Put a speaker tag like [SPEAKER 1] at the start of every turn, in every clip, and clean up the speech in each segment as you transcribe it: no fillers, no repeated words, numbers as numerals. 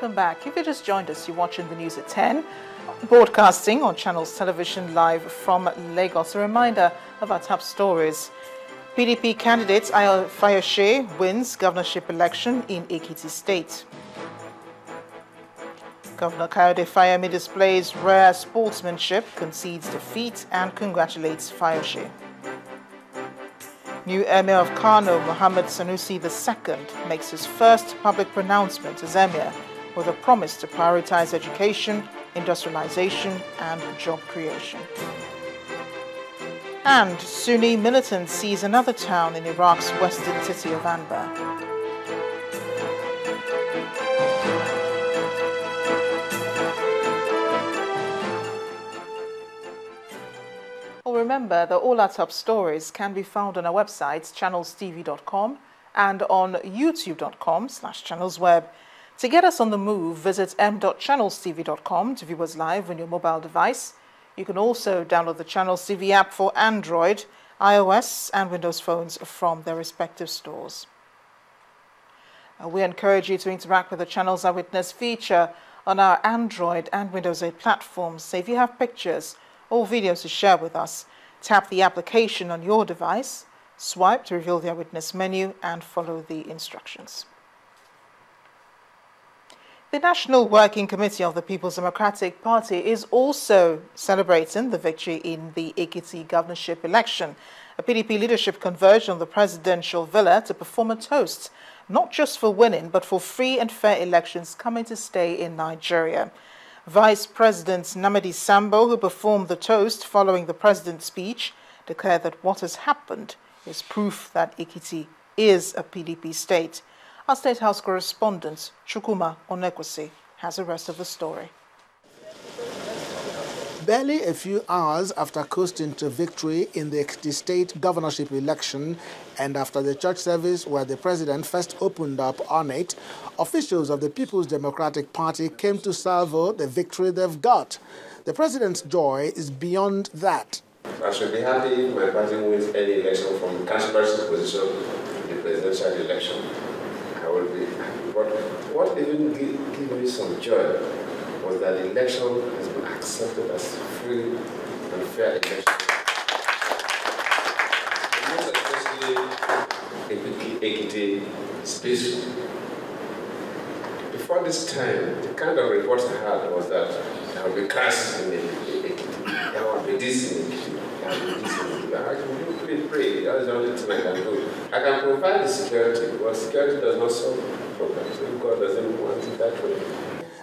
[SPEAKER 1] welcome back. If you just joined us, you're watching the news at 10, broadcasting on Channels Television live from Lagos. A reminder of our top stories. PDP candidate Fayose wins governorship election in Ekiti State. Governor Kayode Fayemi displays rare sportsmanship, concedes defeat and congratulates Fayose. New Emir of Kano, Mohammed Sanusi II, makes his first public pronouncement as Emir with a promise to prioritize education, industrialization and job creation. And Sunni militant seize another town in Iraq's western city of Anbar. Remember that all our top stories can be found on our websites, ChannelsTV.com and on YouTube.com/channelsweb. To get us on the move, visit m.channelstv.com to view us live on your mobile device. You can also download the Channels TV app for Android, iOS and Windows phones from their respective stores. We encourage you to interact with the Channels Eyewitness feature on our Android and Windows 8 platforms. So if you have pictures or videos to share with us, tap the application on your device, swipe to reveal the Eyewitness menu and follow the instructions. The National Working Committee of the People's Democratic Party is also celebrating the victory in the Ekiti governorship election. A PDP leadership converged on the presidential villa to perform a toast, not just for winning, but for free and fair elections coming to stay in Nigeria. Vice President Namadi Sambo, who performed the toast following the president's speech, declared that what has happened is proof that Ekiti is a PDP state. Our State House correspondent, Chukwuma Onekwusi, has the rest of the story.
[SPEAKER 2] Barely a few hours after coasting to victory in the Ekiti state governorship election and after the church service where the president first opened up on it, officials of the People's Democratic Party came to salvo the victory they've got. The president's joy is beyond that.
[SPEAKER 3] I should be happy if my party wins any election from the council position to the presidential election. I will be happy. But what even gave me some joy was that the election has been accepted as free and fair election. Most especially Ekiti space. Before this time, the kind of reports I had was that there will be crisis in Ekiti. There will be this in Ekiti. There will be this in Ekiti. I can really pray. That is the only thing I can do. I can provide the security, but security does not solve the problem. So God doesn't want it that way.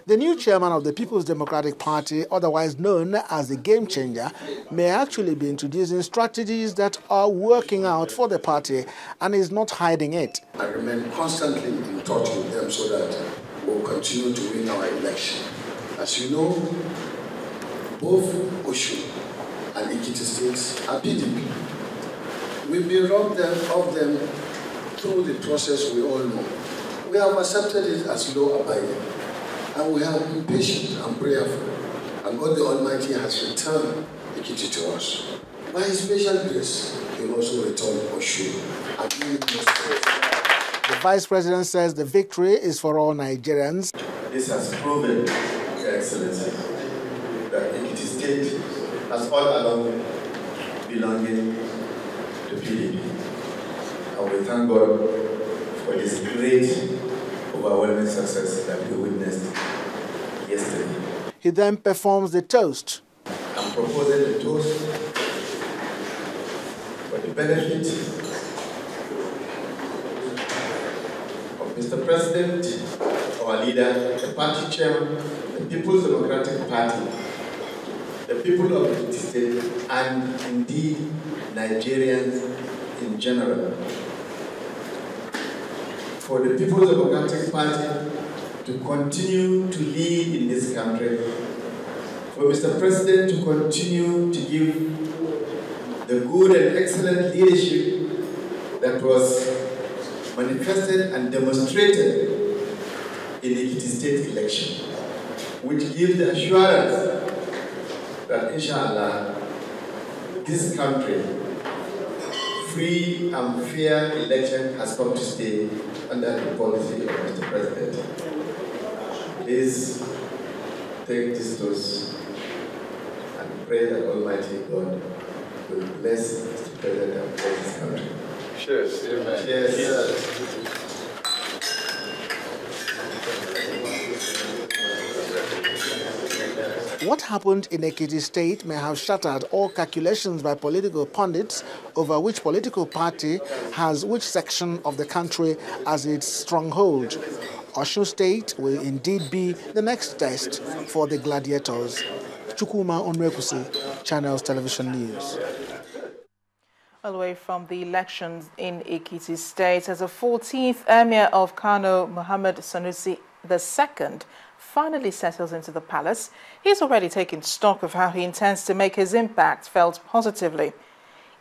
[SPEAKER 2] The new chairman of the People's Democratic Party, otherwise known as the Game Changer, may actually be introducing strategies that are working out for the party and is not hiding it.
[SPEAKER 4] I remain constantly in touch with them so that we'll continue to win our election. As you know, both Oshu and Ekiti states are PDP. We've been robbed of them through the process we all know. We have accepted it as law-abiding. And we have been patient and prayerful, and God the Almighty has returned Ekiti to us. By His special grace, He will also returned Oshu.
[SPEAKER 2] The Vice President says the victory is for all Nigerians.
[SPEAKER 4] This has proven, Your Excellency, that Ekiti State has all along belonging to PDP. And we thank God for this great overwhelming success that we witnessed yesterday.
[SPEAKER 2] He then performs the toast.
[SPEAKER 4] I'm proposing the toast for the benefit of Mr. President, our leader, the party chairman, the People's Democratic Party, the people of the state, and indeed Nigerians in general. For the People's Democratic Party to continue to lead in this country, for Mr. President to continue to give the good and excellent leadership that was manifested and demonstrated in the Ekiti state election, which gives the assurance that, inshallah, this country, free and fair election has come to stay under the policy of Mr. President. please take this dose and pray that Almighty God will bless the President and bless this country.
[SPEAKER 3] Cheers. Amen.
[SPEAKER 4] Cheers.
[SPEAKER 3] Yes.
[SPEAKER 2] What happened in Ekiti State may have shattered all calculations by political pundits over which political party has which section of the country as its stronghold. Osun State will indeed be the next test for the gladiators. Chukuma Onwekusi, Channels Television News.
[SPEAKER 1] All the way from the elections in Ekiti State, as a 14th Emir of Kano, Muhammad Sanusi II, finally settles into the palace, he's already taken stock of how he intends to make his impact felt positively.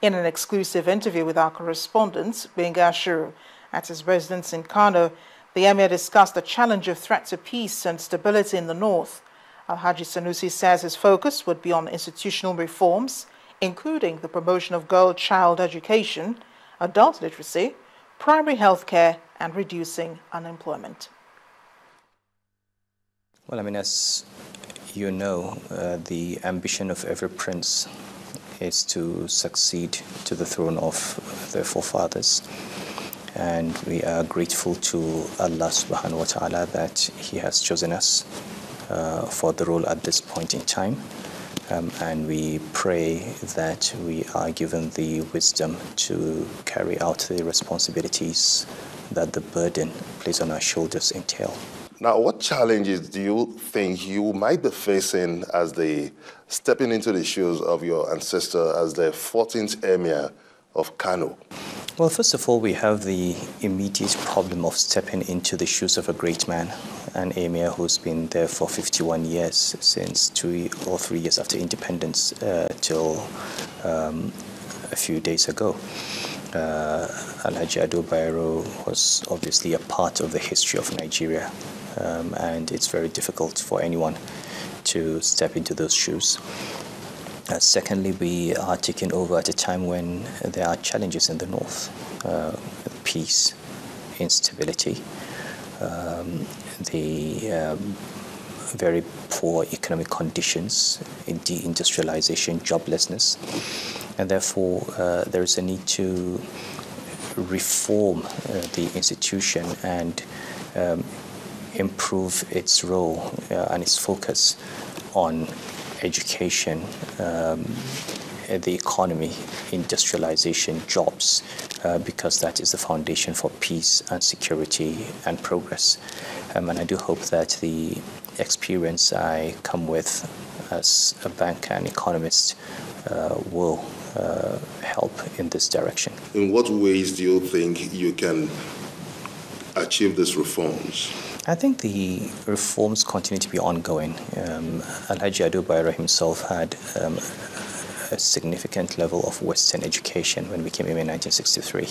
[SPEAKER 1] In an exclusive interview with our correspondent, Benga Shuru, at his residence in Kano, the Emir discussed the challenge of threat to peace and stability in the north. Alhaji Sanusi says his focus would be on institutional reforms, including the promotion of girl-child education, adult literacy, primary health care, and reducing unemployment.
[SPEAKER 5] Well, I mean, as you know, the ambition of every prince is to succeed to the throne of their forefathers. And we are grateful to Allah subhanahu wa ta'ala that He has chosen us for the role at this point in time. And we pray that we are given the wisdom to carry out the responsibilities that the burden placed on our shoulders entail.
[SPEAKER 6] Now, what challenges do you think you might be facing as stepping into the shoes of your ancestor as the 14th Emir of Kano?
[SPEAKER 5] Well, first of all, we have the immediate problem of stepping into the shoes of a great man, an emir who's been there for 51 years, since 2 or 3 years after independence till a few days ago. Alhaji Ado Bayero was obviously a part of the history of Nigeria, and it's very difficult for anyone to step into those shoes. Secondly, we are taking over at a time when there are challenges in the north, peace, instability, the very poor economic conditions, deindustrialization, joblessness, and therefore there is a need to reform the institution and improve its role and its focus on education, the economy, industrialization, jobs, because that is the foundation for peace and security and progress. And I do hope that the experience I come with as a banker and economist will help in this direction.
[SPEAKER 6] In what ways do you think you can achieve these reforms?
[SPEAKER 5] I think the reforms continue to be ongoing. Alhaji Ado Bayero himself had a significant level of Western education when we came in 1963.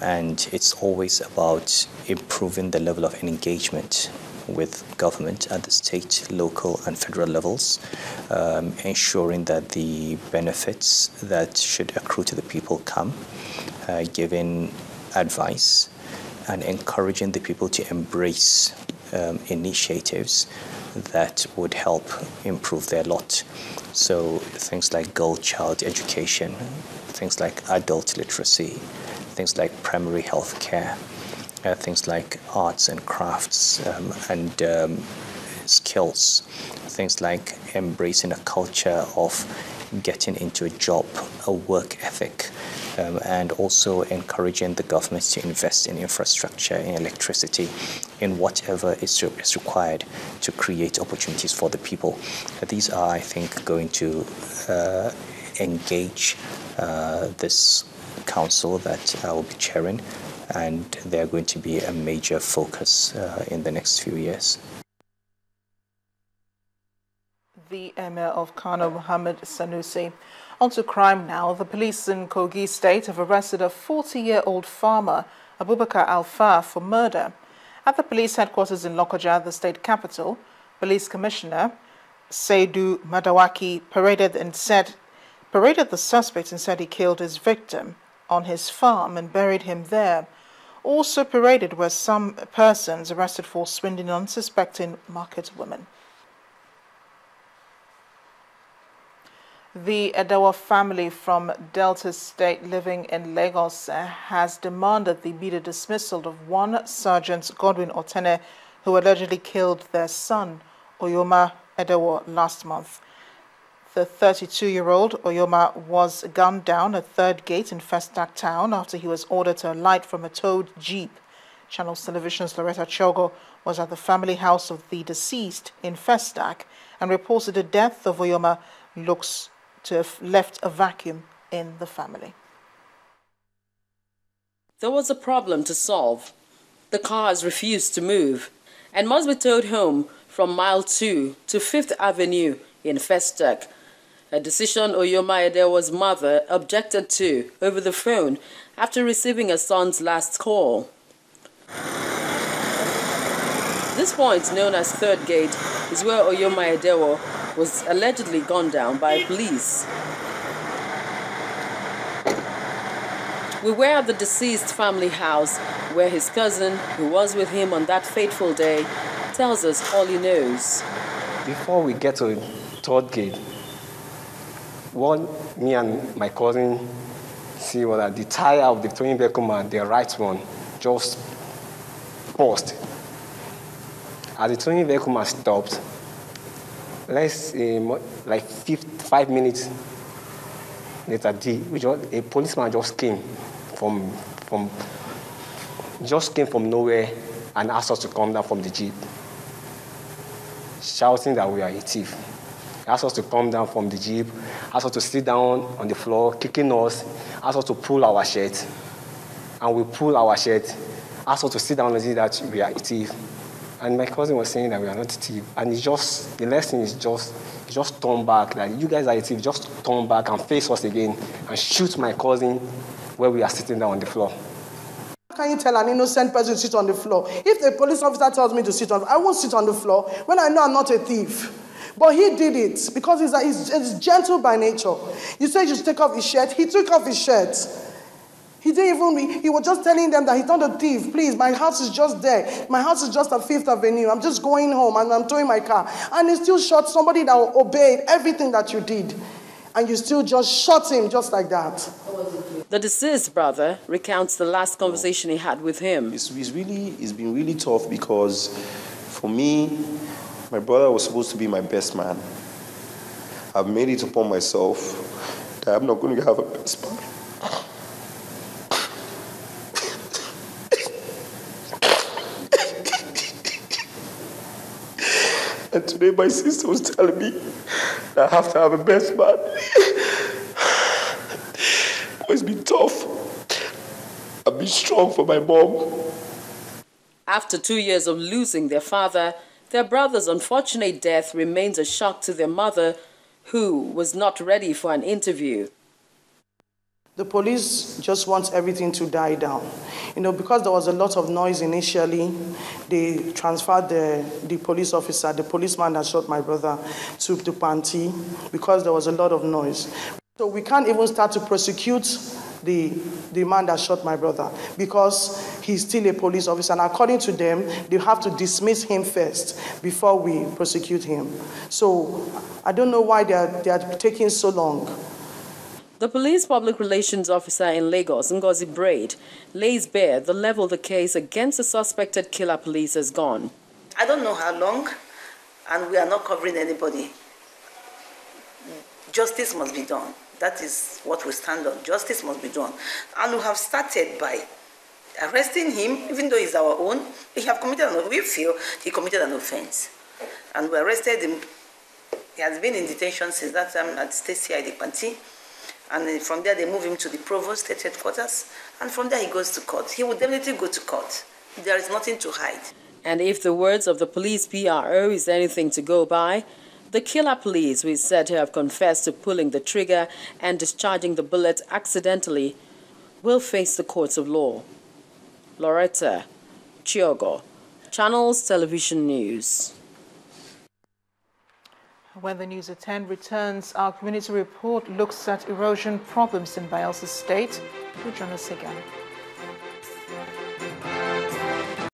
[SPEAKER 5] And it's always about improving the level of engagement with government at the state, local, and federal levels, ensuring that the benefits that should accrue to the people come, giving advice, and encouraging the people to embrace initiatives that would help improve their lot. So things like girl-child education, things like adult literacy, things like primary health care, things like arts and crafts and skills, things like embracing a culture of getting into a job, a work ethic, and also encouraging the government to invest in infrastructure, in electricity, in whatever is required to create opportunities for the people. These are, I think, going to engage this council that I will be chairing, and they are going to be a major focus in the next few years.
[SPEAKER 1] The Emir of Kano, Muhammad Sanusi. On to crime now. The police in Kogi State have arrested a 40-year-old farmer, Abubakar Alfa, for murder. At the police headquarters in Lokoja, the state capital, Police Commissioner Seidu Madawaki paraded the suspect and said he killed his victim on his farm and buried him there. Also paraded were some persons arrested for swindling unsuspecting market women. The Edawa family from Delta State living in Lagos has demanded the immediate dismissal of one Sergeant Godwin Otene, who allegedly killed their son, Oyoma Edawa, last month. The 32-year-old Oyoma was gunned down at Third Gate in Festac town after he was ordered to alight from a towed jeep. Channels Television's Loretta Chogo was at the family house of the deceased in Festac and reported the death of Oyoma looks to have left a vacuum in the family.
[SPEAKER 7] There was a problem to solve. The cars refused to move and must be towed home from Mile 2 to 5th Avenue in Festac, a decision Oyoma Edawa's mother objected to over the phone after receiving her son's last call. This point, known as Third Gate, is where Oyoma Edawa was allegedly gunned down by police. We were at the deceased family house where his cousin, who was with him on that fateful day, tells us all he knows.
[SPEAKER 8] Before we get to Third Gate, what me and my cousin see was that the tire of the towing vehicle man, the right one, just burst. As the towing vehicle man stopped, let's say like 5 minutes later, a policeman just came from nowhere and asked us to come down from the jeep, shouting that we are a thief. He asked us to come down from the jeep, asked us to sit down on the floor, kicking us, asked us to pull our shirt, and we pull our shirt, asked us to sit down and see that we are a thief. And my cousin was saying that we are not a thief. And the next thing is just turn back, like, you guys are a thief, just turn back and face us again and shoot my cousin where we are sitting down on the floor.
[SPEAKER 9] How can you tell an innocent person to sit on the floor? If the police officer tells me to sit on, I won't sit on the floor when I know I'm not a thief. But he did it because he's gentle by nature. You said you should take off his shirt. He took off his shirt. He was just telling them that he's not a thief. Please, my house is just there. My house is just at 5th Avenue. I'm just going home and I'm towing my car. And he still shot somebody that obeyed everything that you did. And you still just shot him just like that.
[SPEAKER 7] The deceased brother recounts the last conversation he had with him.
[SPEAKER 10] It's been really tough because for me, my brother was supposed to be my best man. I've made it upon myself that I'm not going to have a best man. And today my sister was telling me that I have to have a best man. It's been tough. I've been strong for my mom.
[SPEAKER 7] After 2 years of losing their father, their brother's unfortunate death remains a shock to their mother, who was not ready for an interview.
[SPEAKER 9] The police just want everything to die down. Because there was a lot of noise initially, they transferred the police officer, the policeman that shot my brother, to the Panti because there was a lot of noise. So we can't even start to prosecute the man that shot my brother because he's still a police officer. And according to them, they have to dismiss him first before we prosecute him. So I don't know why they are taking so long.
[SPEAKER 7] The police public relations officer in Lagos, Ngozi Braid, lays bare the level the case against the suspected killer police has gone.
[SPEAKER 11] I don't know how long, and we are not covering anybody. Justice must be done. That is what we stand on. Justice must be done. And we have started by arresting him, even though he's our own. We feel he committed an offense. And we arrested him. He has been in detention since that time at State CID Panti. And from there, they move him to the Provost State Headquarters. And from there, he goes to court. He will definitely go to court. There is nothing to hide.
[SPEAKER 7] And if the words of the police PRO is anything to go by, the killer police, who is said to have confessed to pulling the trigger and discharging the bullet accidentally, will face the courts of law. Loretta Chogo, Channels Television News.
[SPEAKER 1] When the news at 10 returns, our community report looks at erosion problems in Bayelsa State. We'll join us again.